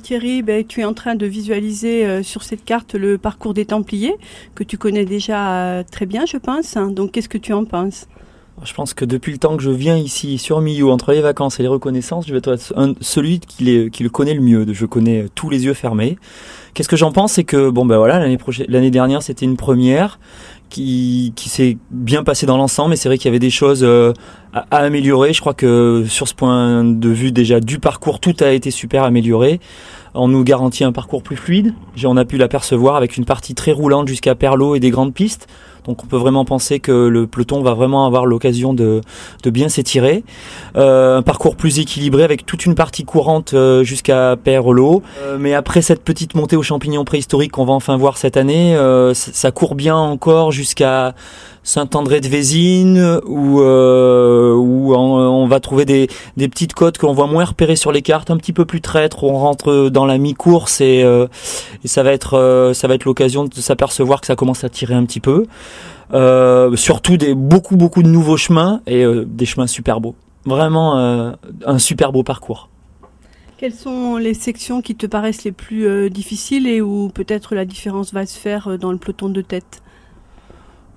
Thierry, tu es en train de visualiser sur cette carte le parcours des Templiers, que tu connais déjà très bien, je pense. Donc, qu'est-ce que tu en penses ? Je pense que depuis le temps que je viens ici sur Millau, entre les vacances et les reconnaissances, je vais être celui qui le connaît le mieux. Je connais tous les yeux fermés. Qu'est-ce que j'en pense ? C'est que l'année dernière, c'était une première qui s'est bien passée dans l'ensemble, mais c'est vrai qu'il y avait des choses à améliorer. Je crois que sur ce point de vue déjà du parcours, tout a été super amélioré. On nous garantit un parcours plus fluide. On a pu l'apercevoir avec une partie très roulante jusqu'à Perlot et des grandes pistes. Donc on peut vraiment penser que le peloton va vraiment avoir l'occasion de bien s'étirer. Un parcours plus équilibré avec toute une partie courante jusqu'à Perlot. Mais après cette petite montée aux champignons préhistoriques qu'on va enfin voir cette année, ça court bien encore jusqu'à Saint-André-de-Vésine où on va trouver des petites côtes qu'on voit moins repérées sur les cartes, un petit peu plus traîtres, où on rentre dans la mi-course et ça va être l'occasion de s'apercevoir que ça commence à tirer un petit peu. Surtout beaucoup de nouveaux chemins et des chemins super beaux. Vraiment un super beau parcours. Quelles sont les sections qui te paraissent les plus difficiles et où peut-être la différence va se faire dans le peloton de tête ?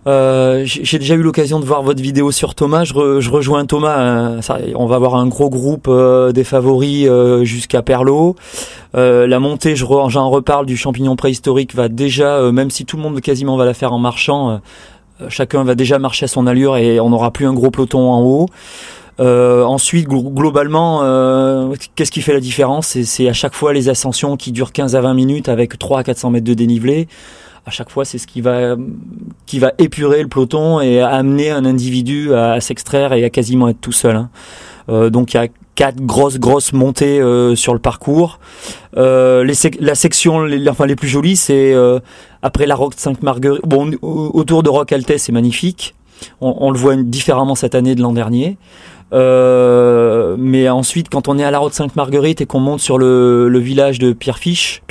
J'ai déjà eu l'occasion de voir votre vidéo sur Thomas. Je rejoins Thomas. On va avoir un gros groupe des favoris jusqu'à Perlot. La montée, j'en reparle, du champignon préhistorique va déjà, même si tout le monde quasiment va la faire en marchant, chacun va déjà marcher à son allure et on n'aura plus un gros peloton en haut. Ensuite, globalement, qu'est-ce qui fait la différence ? C'est à chaque fois les ascensions qui durent 15 à 20 minutes avec 300 à 400 mètres de dénivelé. À chaque fois, c'est ce qui va épurer le peloton et amener un individu à s'extraire et à quasiment être tout seul. Donc il y a 4 grosses montées sur le parcours. La section les plus jolies, c'est après la Roque Sainte-Marguerite. Bon, autour de Roque Altesse, c'est magnifique. On le voit différemment cette année de l'an dernier. Mais ensuite, quand on est à la Roque Sainte-Marguerite et qu'on monte sur le village de Pierrefiche.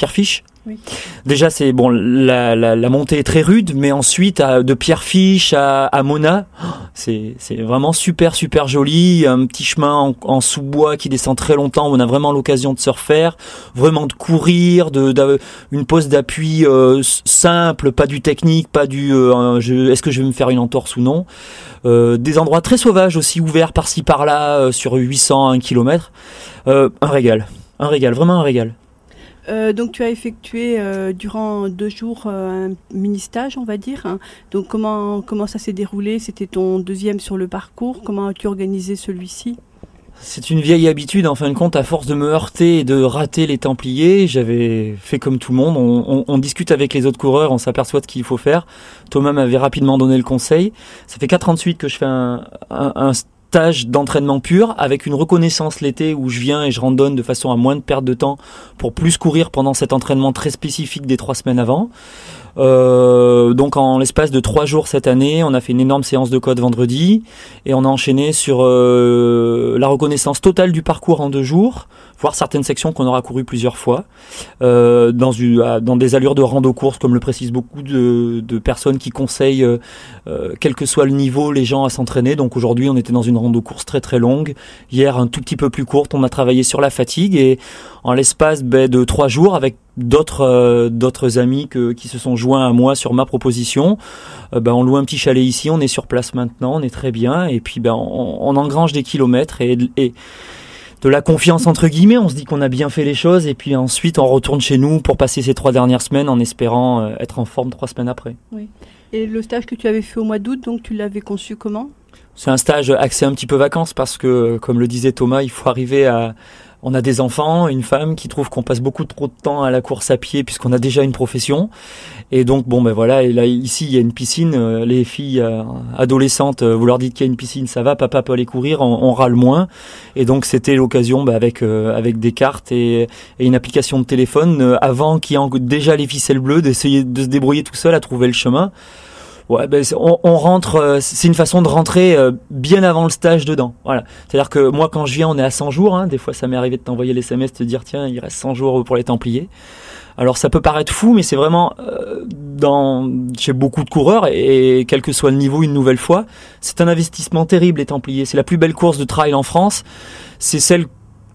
Oui. Déjà, c'est bon. La montée est très rude, mais ensuite de Pierrefiche à Mona, c'est vraiment super joli. Un petit chemin en sous-bois qui descend très longtemps. Où on a vraiment l'occasion de se refaire, vraiment de courir, une pose d'appui simple, pas du technique, pas du. Est-ce que je vais me faire une entorse ou non? Des endroits très sauvages aussi, ouverts par-ci par-là sur 800 à 1 km. Un régal, vraiment un régal. Donc tu as effectué durant 2 jours un mini-stage, on va dire. Donc comment ça s'est déroulé ? C'était ton deuxième sur le parcours. Comment as-tu organisé celui-ci ? C'est une vieille habitude, en fin de compte, à force de me heurter et de rater les Templiers, j'avais fait comme tout le monde. On discute avec les autres coureurs, on s'aperçoit de ce qu'il faut faire. Thomas m'avait rapidement donné le conseil. Ça fait 4 ans de suite que je fais un stage d'entraînement pur avec une reconnaissance l'été où je viens et je randonne de façon à moins de perdre de temps pour plus courir pendant cet entraînement très spécifique des 3 semaines avant. Donc en l'espace de 3 jours cette année, on a fait une énorme séance de code vendredi et on a enchaîné sur la reconnaissance totale du parcours en 2 jours, voire certaines sections qu'on aura courues plusieurs fois, dans des allures de rando-course, comme le précisent beaucoup de personnes qui conseillent, quel que soit le niveau, les gens à s'entraîner. Donc aujourd'hui, on était dans une rando-course très longue. Hier, un tout petit peu plus courte, on a travaillé sur la fatigue et en l'espace de 3 jours, avec d'autres amis qui se sont joints à moi sur ma proposition, on loue un petit chalet ici, on est sur place maintenant, on est très bien et puis on engrange des kilomètres et de la confiance entre guillemets, on se dit qu'on a bien fait les choses et puis ensuite on retourne chez nous pour passer ces 3 dernières semaines en espérant être en forme 3 semaines après. Oui. Et le stage que tu avais fait au mois d'août, donc tu l'avais conçu comment ? C'est un stage axé un petit peu vacances parce que, comme le disait Thomas, il faut arriver à... On a des enfants, une femme qui trouve qu'on passe beaucoup trop de temps à la course à pied puisqu'on a déjà une profession. Et donc, et là, ici, il y a une piscine. Les filles adolescentes, vous leur dites qu'il y a une piscine, ça va, papa peut aller courir, on râle moins. Et donc, c'était l'occasion, avec des cartes et une application de téléphone, avant qu'il y ait déjà les ficelles bleues, d'essayer de se débrouiller tout seul à trouver le chemin. Ouais, on rentre, c'est une façon de rentrer bien avant le stage dedans. Voilà. C'est-à-dire que moi, quand je viens, on est à 100 jours. Des fois, ça m'est arrivé de t'envoyer les SMS, de te dire, tiens, il reste 100 jours pour les Templiers. Alors, ça peut paraître fou, mais c'est vraiment, chez beaucoup de coureurs, et quel que soit le niveau, une nouvelle fois, c'est un investissement terrible, les Templiers. C'est la plus belle course de trail en France. C'est celle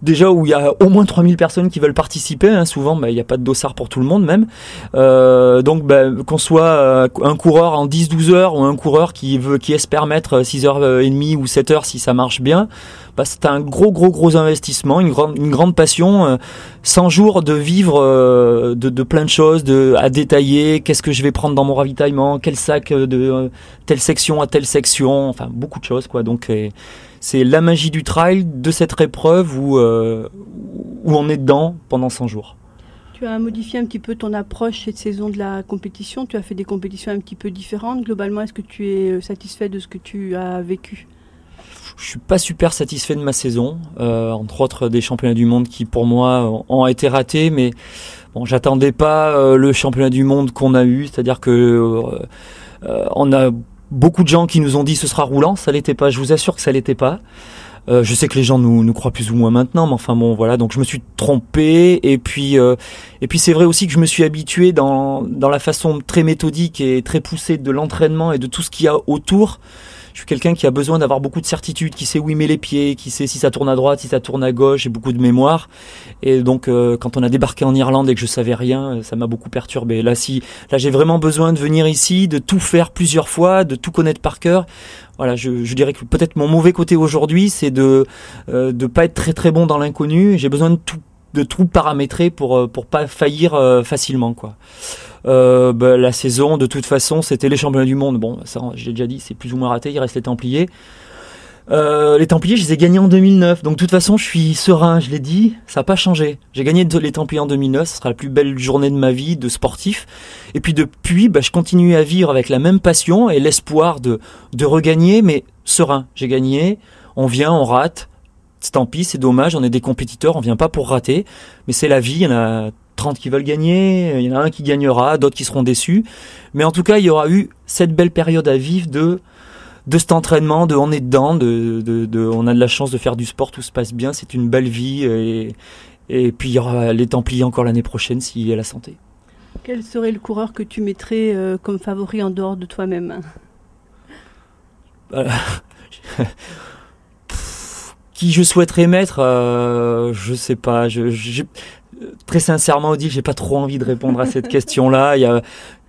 déjà où il y a au moins 3000 personnes qui veulent participer, hein. Souvent il n'y a pas de dossard pour tout le monde même, donc qu'on soit un coureur en 10-12 heures ou un coureur qui espère mettre 6h30 ou 7h si ça marche bien, c'est un gros investissement, une grande passion, 100 jours de vivre de plein de choses, à détailler, qu'est-ce que je vais prendre dans mon ravitaillement, quel sac de telle section à telle section, enfin beaucoup de choses quoi. Donc c'est la magie du trail, de cette épreuve où on est dedans pendant 100 jours. Tu as modifié un petit peu ton approche cette saison de la compétition, tu as fait des compétitions un petit peu différentes. Globalement, est-ce que tu es satisfait de ce que tu as vécu ? Je suis pas super satisfait de ma saison, entre autres des championnats du monde qui pour moi ont été ratés, mais bon, j'attendais pas le championnat du monde qu'on a eu, c'est-à-dire que on a beaucoup de gens qui nous ont dit ce sera roulant, ça l'était pas, je vous assure que ça l'était pas. Je sais que les gens nous croient plus ou moins maintenant, mais enfin bon voilà, donc je me suis trompé et puis c'est vrai aussi que je me suis habitué dans la façon très méthodique et très poussée de l'entraînement et de tout ce qu'il y a autour. Je suis quelqu'un qui a besoin d'avoir beaucoup de certitude, qui sait où il met les pieds, qui sait si ça tourne à droite, si ça tourne à gauche, j'ai beaucoup de mémoire. Et donc quand on a débarqué en Irlande et que je savais rien, ça m'a beaucoup perturbé. Là j'ai vraiment besoin de venir ici, de tout faire plusieurs fois, de tout connaître par cœur. Voilà, je dirais que peut-être mon mauvais côté aujourd'hui, c'est de pas être très très bon dans l'inconnu. J'ai besoin de tout paramétrer pour pas faillir facilement quoi. La saison de toute façon c'était les championnats du monde, bon ça j'ai déjà dit, c'est plus ou moins raté, il reste les Templiers. Les Templiers je les ai gagnés en 2009, donc de toute façon je suis serein, je l'ai dit, ça n'a pas changé. J'ai gagné les Templiers en 2009, ce sera la plus belle journée de ma vie de sportif, et puis depuis je continue à vivre avec la même passion et l'espoir de regagner, mais serein. J'ai gagné, on vient, on rate, tant pis, c'est dommage, on est des compétiteurs, on vient pas pour rater, mais c'est la vie, il y en a 30 qui veulent gagner, il y en a un qui gagnera, d'autres qui seront déçus. Mais en tout cas, il y aura eu cette belle période à vivre de cet entraînement, on est dedans, on a de la chance de faire du sport, tout se passe bien, c'est une belle vie. Et puis il y aura les Templiers encore l'année prochaine s'il y a la santé. Quel serait le coureur que tu mettrais comme favori en dehors de toi-même ? Qui je souhaiterais mettre, je sais pas. Très sincèrement, Odile, j'ai pas trop envie de répondre à cette question-là. Il y a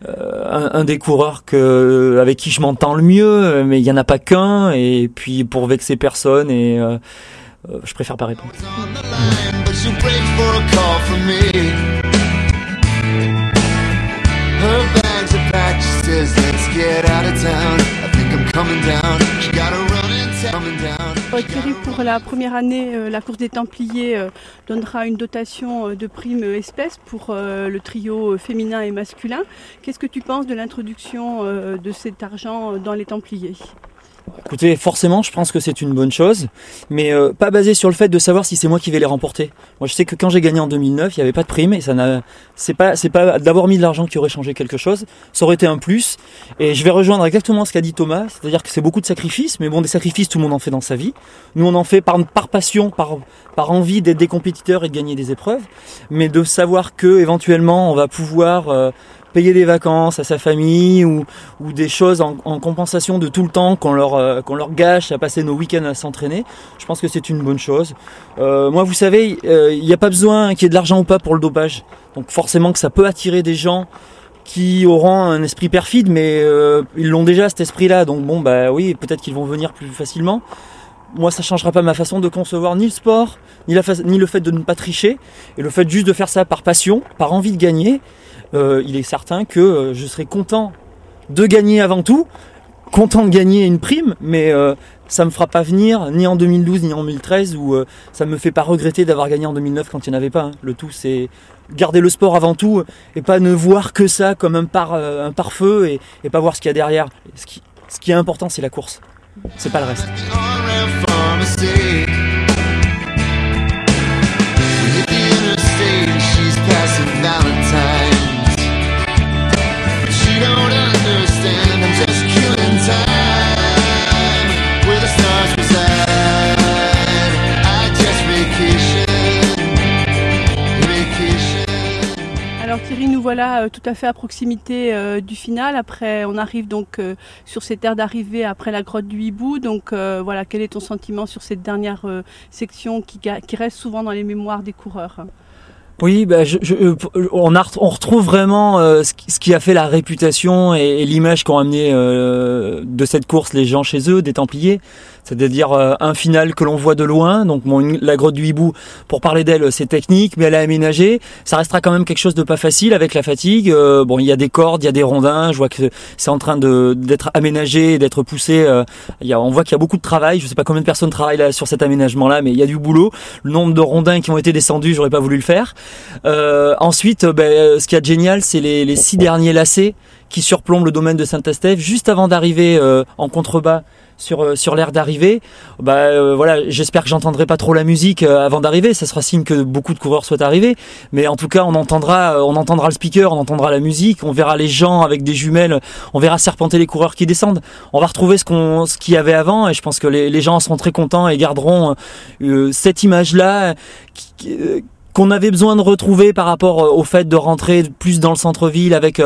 un des coureurs avec qui je m'entends le mieux, mais il y en a pas qu'un. Et puis pour vexer personne, et je préfère pas répondre. Thierry, pour la première année, la course des Templiers donnera une dotation de primes espèces pour le trio féminin et masculin. Qu'est-ce que tu penses de l'introduction de cet argent dans les Templiers ? Écoutez, forcément, je pense que c'est une bonne chose, mais pas basé sur le fait de savoir si c'est moi qui vais les remporter. Moi, je sais que quand j'ai gagné en 2009, il n'y avait pas de prime, et c'est pas d'avoir mis de l'argent qui aurait changé quelque chose. Ça aurait été un plus. Et je vais rejoindre exactement ce qu'a dit Thomas, c'est-à-dire que c'est beaucoup de sacrifices, mais bon, des sacrifices, tout le monde en fait dans sa vie. Nous, on en fait par passion, par envie d'être des compétiteurs et de gagner des épreuves, mais de savoir que éventuellement, on va pouvoir payer des vacances à sa famille ou des choses en compensation de tout le temps qu'on leur gâche à passer nos week-ends à s'entraîner. Je pense que c'est une bonne chose. Moi, vous savez, il n'y a pas besoin qu'il y ait de l'argent ou pas pour le dopage. Donc forcément que ça peut attirer des gens qui auront un esprit perfide, mais ils l'ont déjà cet esprit-là. Donc bon, oui, peut-être qu'ils vont venir plus facilement. Moi, ça changera pas ma façon de concevoir ni le sport, ni le fait de ne pas tricher, et le fait juste de faire ça par passion, par envie de gagner. Il est certain que je serai content de gagner avant tout, content de gagner une prime, mais ça me fera pas venir ni en 2012 ni en 2013, où ça me fait pas regretter d'avoir gagné en 2009 quand il n'y en avait pas. Le tout, c'est garder le sport avant tout et pas ne voir que ça comme un pare-feu et pas voir ce qu'il y a derrière. Ce qui est important, c'est la course, c'est pas le reste. Alors Thierry, nous voilà tout à fait à proximité du final. Après, on arrive donc sur cette aire d'arrivée après la grotte du Hibou. Donc voilà, quel est ton sentiment sur cette dernière section qui reste souvent dans les mémoires des coureurs? Oui, on retrouve vraiment ce qui a fait la réputation et l'image qu'ont amené de cette course les gens chez eux, des Templiers. C'est-à-dire un final que l'on voit de loin. Donc la grotte du Hibou, pour parler d'elle, c'est technique, mais elle est aménagée. Ça restera quand même quelque chose de pas facile avec la fatigue. Bon, il y a des cordes, il y a des rondins. Je vois que c'est en train d'être aménagé, d'être poussé. On voit qu'il y a beaucoup de travail. Je sais pas combien de personnes travaillent là sur cet aménagement-là, mais il y a du boulot. Le nombre de rondins qui ont été descendus, j'aurais pas voulu le faire. Ensuite, ce qu'il y a de génial, c'est les 6 derniers lacets qui surplombent le domaine de Saint-Estève juste avant d'arriver en contrebas sur l'aire d'arrivée. Voilà, j'espère que j'entendrai pas trop la musique avant d'arriver. Ça sera signe que beaucoup de coureurs soient arrivés. Mais en tout cas, on entendra le speaker, on entendra la musique, on verra les gens avec des jumelles, on verra serpenter les coureurs qui descendent. On va retrouver ce qu'il y avait avant, et je pense que les gens en seront très contents et garderont cette image-là qu'on avait besoin de retrouver par rapport au fait de rentrer plus dans le centre-ville avec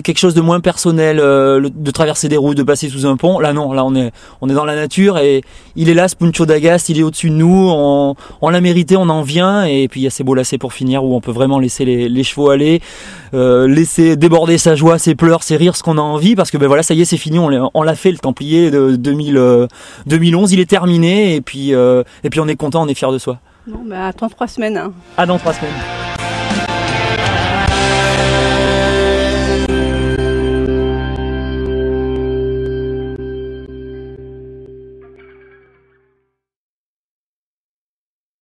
quelque chose de moins personnel, de traverser des routes, de passer sous un pont. Là non, là on est dans la nature et il est là, ce Puncho d'Agast, il est au-dessus de nous, on l'a mérité, on en vient, et puis il y a ces beaux lacets pour finir où on peut vraiment laisser les chevaux aller, laisser déborder sa joie, ses pleurs, ses rires, ce qu'on a envie, parce que voilà, ça y est, c'est fini, on l'a fait, le Templier de 2011, il est terminé, et puis on est content, on est fier de soi. Bon, à dans 3 semaines. À dans 3 semaines.